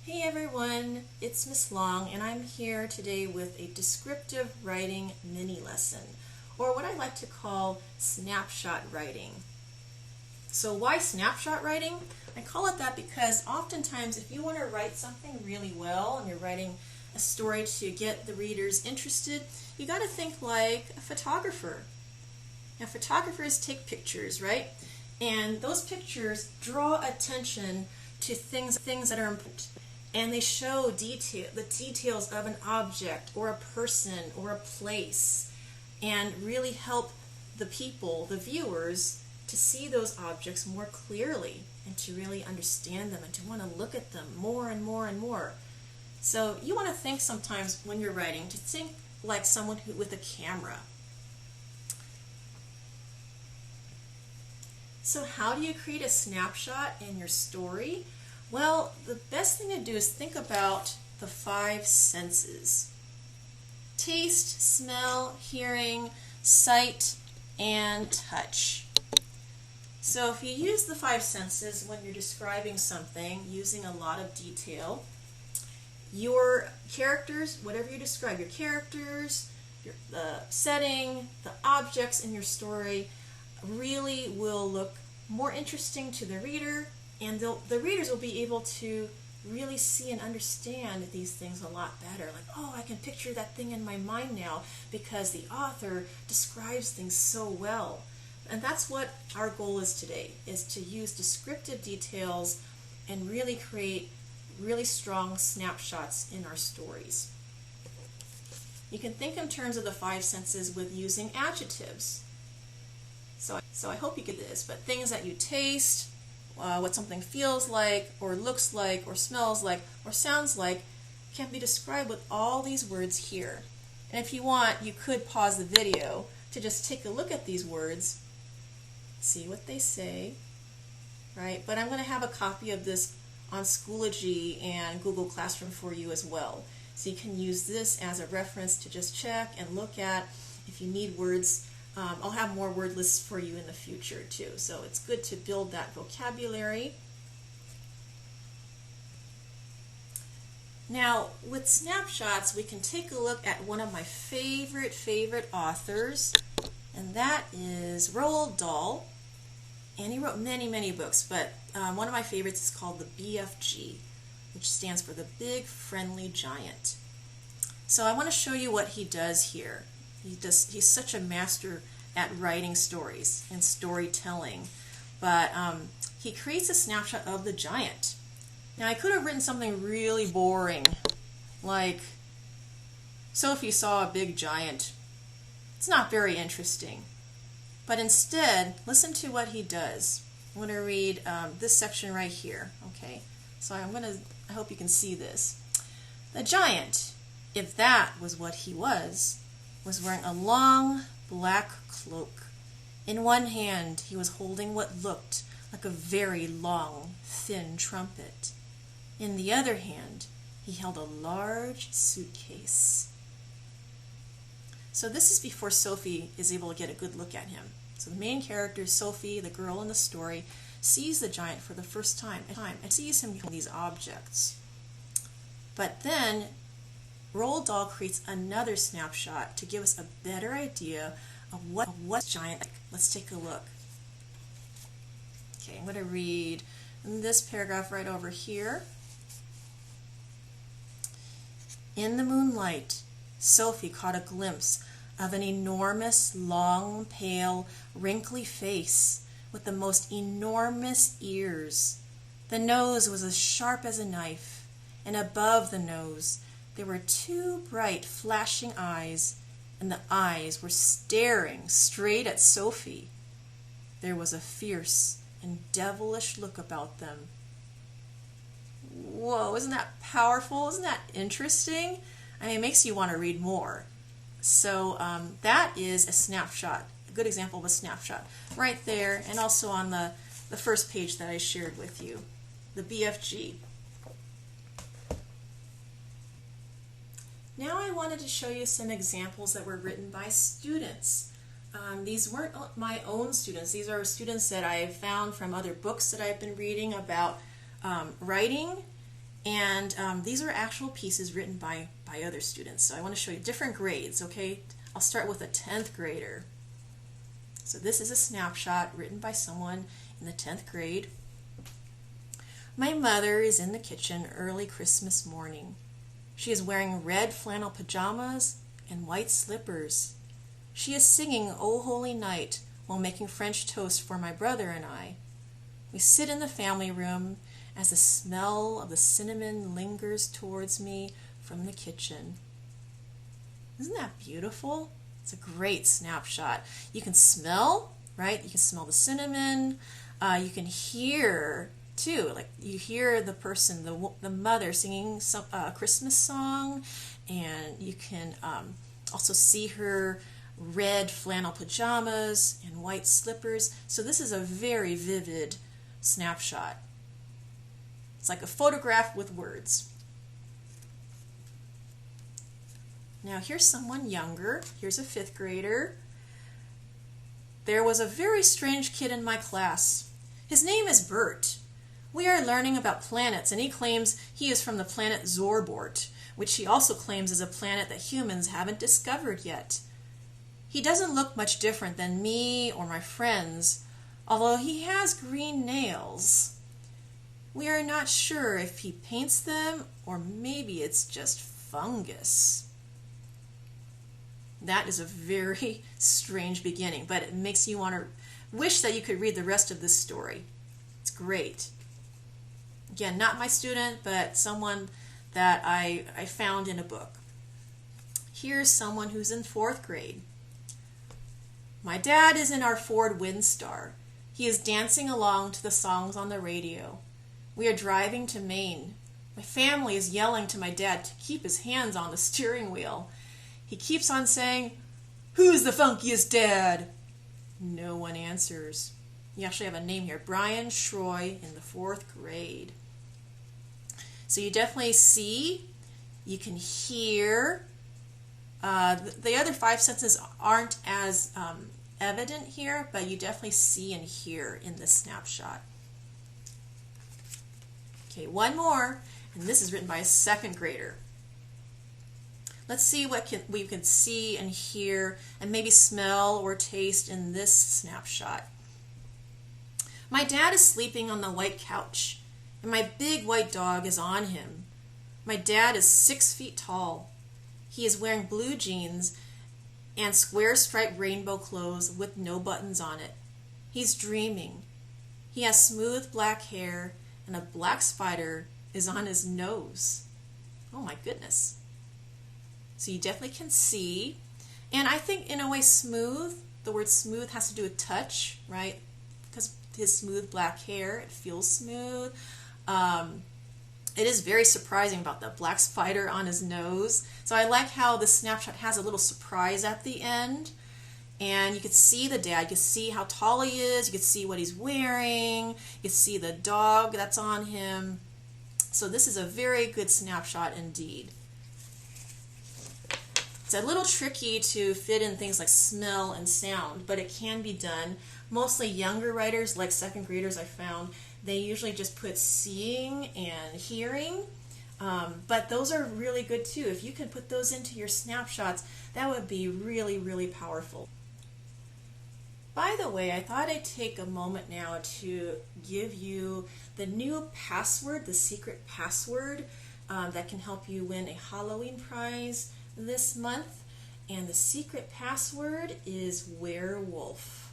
Hey everyone, it's Miss Long and I'm here today with a descriptive writing mini lesson, or what I like to call snapshot writing. So why snapshot writing? I call it that because oftentimes if you want to write something really well and you're writing a story to get the readers interested, you got to think like a photographer. Now photographers take pictures, right? And those pictures draw attention to things that are important. And they show the details of an object or a person or a place, and really help the people, the viewers, to see those objects more clearly and to really understand them and to want to look at them more and more and more. So you want to think sometimes when you're writing, to think like someone with a camera. So how do you create a snapshot in your story? Well, the best thing to do is think about the 5 senses: taste, smell, hearing, sight, and touch. So if you use the 5 senses when you're describing something using a lot of detail, your characters, whatever you describe, your characters, the setting, the objects in your story really will look more interesting to the reader, and the readers will be able to really see and understand these things a lot better. Like, oh, I can picture that thing in my mind now because the author describes things so well. And that's what our goal is today, is to use descriptive details and really create really strong snapshots in our stories. You can think in terms of the 5 senses with using adjectives. So I hope you get this, but things that you taste, what something feels like, or looks like, or smells like, or sounds like, can be described with all these words here. And if you want, you could pause the video to just take a look at these words, see what they say, right? But I'm going to have a copy of this on Schoology and Google Classroom for you as well. So you can use this as a reference to just check and look at if you need words. I'll have more word lists for you in the future too, so it's good to build that vocabulary. Now, with snapshots, we can take a look at one of my favorite authors, and that is Roald Dahl. And he wrote many books, but one of my favorites is called the BFG, which stands for the Big Friendly Giant. So I want to show you what he does here. He's such a master at writing stories and storytelling, but he creates a snapshot of the giant. Now I could have written something really boring, like Sophie saw a big giant. It's not very interesting, but instead listen to what he does. I'm going to read this section right here. Okay, so I hope you can see this. The giant, if that was what he was wearing a long black cloak. In one hand he was holding what looked like a very long, thin trumpet. In the other hand he held a large suitcase. So this is before Sophie is able to get a good look at him. So the main character, Sophie, the girl in the story, sees the giant for the first time and sees him holding these objects. But then Roald Dahl creates another snapshot to give us a better idea of what giant like. Let's take a look. Okay, I'm going to read this paragraph right over here. In the moonlight, Sophie caught a glimpse of an enormous, long, pale, wrinkly face with the most enormous ears. The nose was as sharp as a knife, and above the nose there were 2 bright, flashing eyes, and the eyes were staring straight at Sophie. There was a fierce and devilish look about them. Whoa, isn't that powerful? Isn't that interesting? I mean, it makes you want to read more. So that is a snapshot, a good example of a snapshot, right there, and also on the first page that I shared with you, the BFG. Now I wanted to show you some examples that were written by students. These weren't my own students. These are students that I found from other books that I've been reading about writing And these are actual pieces written by other students. So I want to show you different grades, okay? I'll start with a 10th grader. So this is a snapshot written by someone in the 10th grade. My mother is in the kitchen early Christmas morning. She is wearing red flannel pajamas and white slippers. She is singing "O Holy Night" while making French toast for my brother and I. We sit in the family room as the smell of the cinnamon lingers towards me from the kitchen. Isn't that beautiful? It's a great snapshot. You can smell, right? You can smell the cinnamon. You can hear, too. Like you hear the person, the mother singing a Christmas song, and you can also see her red flannel pajamas and white slippers. So this is a very vivid snapshot. It's like a photograph with words. Now here's someone younger. Here's a 5th grader. There was a very strange kid in my class. His name is Bert. We are learning about planets, and he claims he is from the planet Zorbort, which he also claims is a planet that humans haven't discovered yet. He doesn't look much different than me or my friends, although he has green nails. We are not sure if he paints them or maybe it's just fungus. That is a very strange beginning, but it makes you want to wish that you could read the rest of this story. It's great. Again, not my student, but someone that I found in a book. Here's someone who's in 4th grade. My dad is in our Ford Windstar. He is dancing along to the songs on the radio. We are driving to Maine. My family is yelling to my dad to keep his hands on the steering wheel. He keeps on saying, "Who's the funkiest dad?" No one answers. You actually have a name here, Brian Schroy in the 4th grade. So you definitely see, you can hear. The other 5 senses aren't as evident here, but you definitely see and hear in this snapshot. Okay, one more, and this is written by a 2nd grader. Let's see what we can see and hear and maybe smell or taste in this snapshot. My dad is sleeping on the white couch, and my big white dog is on him. My dad is 6 feet tall. He is wearing blue jeans and square striped rainbow clothes with no buttons on it. He's dreaming. He has smooth black hair, and a black spider is on his nose. Oh my goodness. So you definitely can see. And I think in a way smooth, the word smooth has to do with touch, right? Because his smooth black hair, it feels smooth. It is very surprising about the black spider on his nose. So I like how the snapshot has a little surprise at the end. And you can see the dad. You can see how tall he is. You can see what he's wearing. You can see the dog that's on him. So this is a very good snapshot indeed. It's a little tricky to fit in things like smell and sound, but it can be done. Mostly younger writers, like 2nd graders I found, they usually just put seeing and hearing. But those are really good too. If you can put those into your snapshots, that would be really, really powerful. By the way, I thought I'd take a moment now to give you the new password, the secret password that can help you win a Halloween prize this month. And the secret password is werewolf.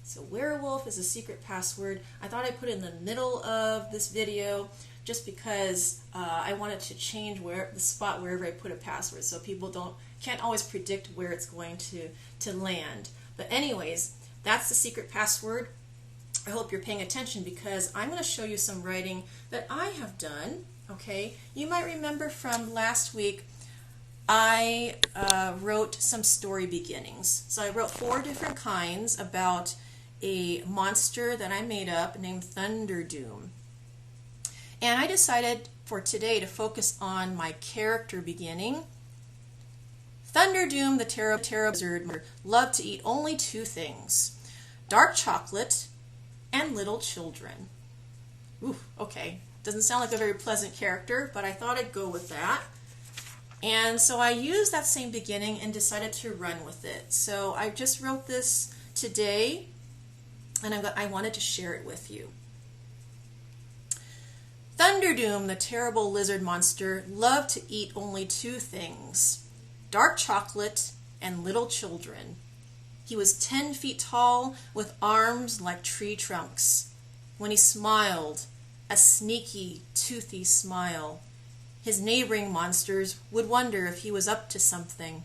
So werewolf is a secret password. I thought I'd put it in the middle of this video just because I wanted to change the spot wherever I put a password so people can't always predict where it's going to land. But anyways, that's the secret password. I hope you're paying attention because I'm going to show you some writing that I have done. Okay, you might remember from last week I wrote some story beginnings. So I wrote 4 different kinds about a monster that I made up named Thunderdoom. And I decided for today to focus on my character beginning. Thunderdoom, the terrible wizard, loved to eat only 2 things: dark chocolate and little children. Ooh, okay. Doesn't sound like a very pleasant character, but I thought I'd go with that. And so I used that same beginning and decided to run with it. So I just wrote this today, and I wanted to share it with you. Thunderdoom, the terrible lizard monster, loved to eat only two things: dark chocolate and little children. He was 10 feet tall with arms like tree trunks. When he smiled, a sneaky, toothy smile, his neighboring monsters would wonder if he was up to something.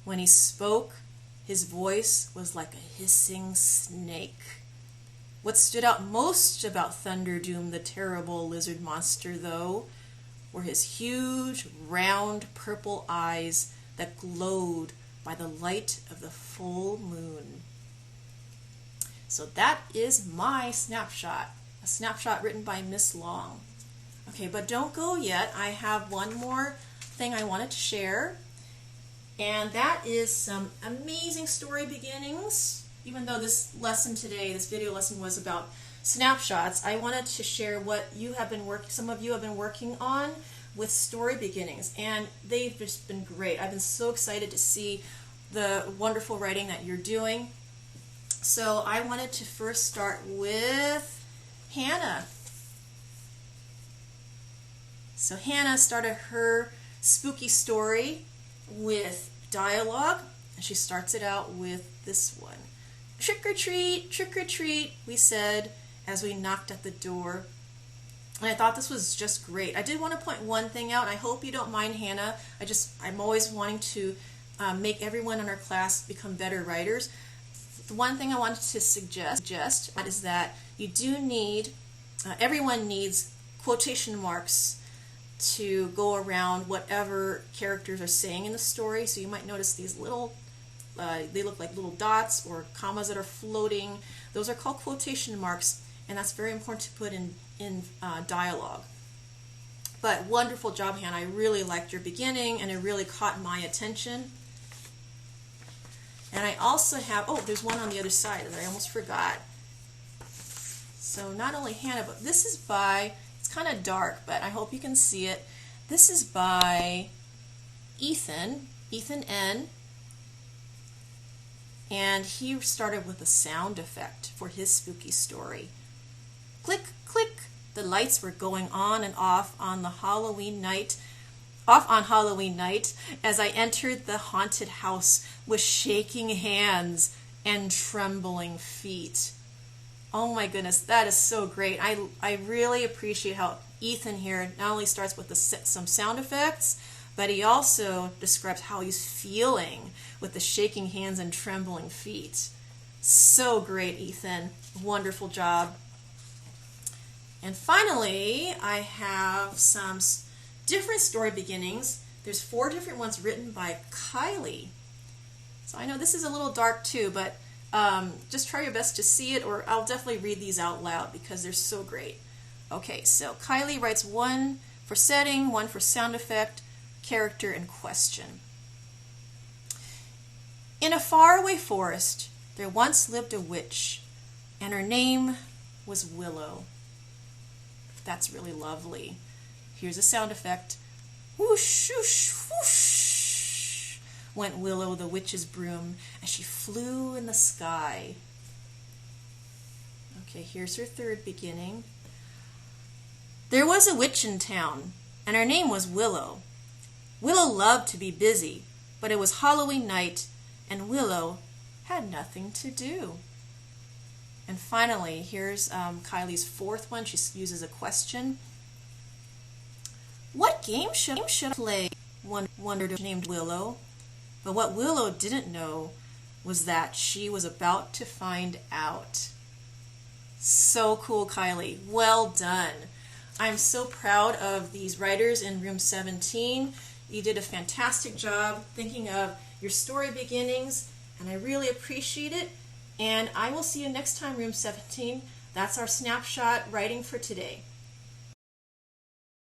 When he spoke, his voice was like a hissing snake. What stood out most about Thunderdoom, the terrible lizard monster, though, were his huge, round, purple eyes that glowed by the light of the full moon. So that is my snapshot, a snapshot written by Miss Long. Okay, but don't go yet. I have one more thing I wanted to share, and that is some amazing story beginnings. Even though this lesson today, this video lesson, was about snapshots, I wanted to share what you have been some of you have been working on with story beginnings, and they've just been great. I've been so excited to see the wonderful writing that you're doing. So I wanted to first start with Hannah. So Hannah started her spooky story with dialogue, and she starts it out with this one. Trick or treat, we said as we knocked at the door. And I thought this was just great. I did want to point one thing out. I hope you don't mind, Hannah. I'm always wanting to make everyone in our class become better writers. The one thing I wanted to suggest is that you do need, everyone needs quotation marks to go around whatever characters are saying in the story. So you might notice these little, they look like little dots or commas that are floating. Those are called quotation marks, and that's very important to put in dialogue. But wonderful job, Hannah. I really liked your beginning, and it really caught my attention. And I also have, there's one on the other side that I almost forgot. So not only Hannah, but this is by, it's kind of dark, but I hope you can see it. This is by Ethan N. And he started with a sound effect for his spooky story. Click, click, the lights were going on and off on Halloween night as I entered the haunted house with shaking hands and trembling feet. Oh my goodness, that is so great. I really appreciate how Ethan here not only starts with some sound effects, but he also describes how he's feeling with the shaking hands and trembling feet. So great, Ethan. Wonderful job. And finally, I have some different story beginnings. There's 4 different ones written by Kylie. So I know this is a little dark too, but just try your best to see it, or I'll definitely read these out loud because they're so great. Okay, so Kylie writes 1 for setting, 1 for sound effect, character, and question. In a faraway forest, there once lived a witch, and her name was Willow. That's really lovely. Here's a sound effect. Whoosh, whoosh, whoosh, went Willow the witch's broom as she flew in the sky. Okay, here's her third beginning. There was a witch in town, and her name was Willow. Willow loved to be busy, but it was Halloween night, and Willow had nothing to do. And finally, here's Kylie's 4th one. She uses a question. What game should I play? Wondered named Willow. But what Willow didn't know was that she was about to find out. So cool, Kylie. Well done. I'm so proud of these writers in Room 17. You did a fantastic job thinking of your story beginnings, and I really appreciate it. And I will see you next time, Room 17. That's our snapshot writing for today.